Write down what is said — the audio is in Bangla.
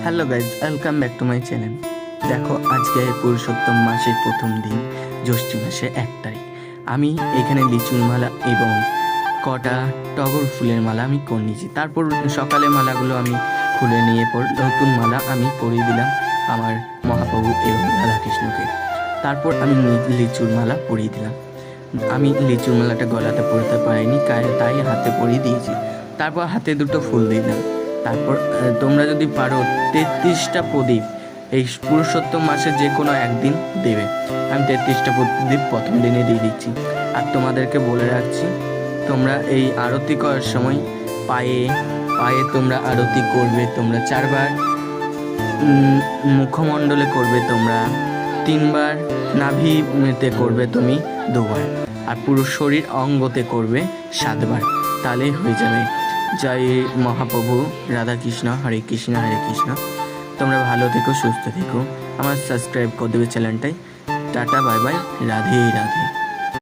Hello guys, welcome back to my channel. দেখো, আজকে পুরুষোত্তম মাসের প্রথম দিন, জ্যৈষ্ঠ মাসের 1 তারিখ। আমি এখানে লিচুর মালা এবং কটা টগর ফুলের মালা আমি করে নিয়েছি। তারপর সকালে মালাগুলো আমি খুলে নিয়ে নতুন মালা আমি পরিয়ে দিলাম আমার মহাপ্রভু এবং রাধাকৃষ্ণকে। তারপর আমি লিচুর মালা পরিয়ে দিলাম। আমি লিচুর মালাটা গলাতে পরতে পারিনি, তাই হাতে পরিয়ে দিয়েছি। তারপর হাতে দুটো ফুল দিলাম। তারপর তোমরা যদি পারো 33টা প্রদীপ এই পুরুষোত্তম মাসে যে কোনো একদিন দেবে। আমি 33টা প্রদীপ প্রথম দিনে দিয়ে দিচ্ছি। আর তোমাদেরকে বলে রাখছি, তোমরা এই আরতি করার সময় পায়ে পায়ে তোমরা আরতি করবে। তোমরা 4বার মুখমণ্ডলে করবে, তোমরা 3বার নাভিতে করবে, তুমি 2বার, আর পুরো শরীর অঙ্গতে করবে 7বার। তাহলেই হয়ে যাবে। জয় মহাপ্রভু রাধাকৃষ্ণ, হরে কৃষ্ণ হরে কৃষ্ণ। তোমরা ভালো থেকো, সুস্থ থেকো। আমার সাবস্ক্রাইব করে দেবে চ্যানেলটাই। Tata, bye bye, Radhe Radhe.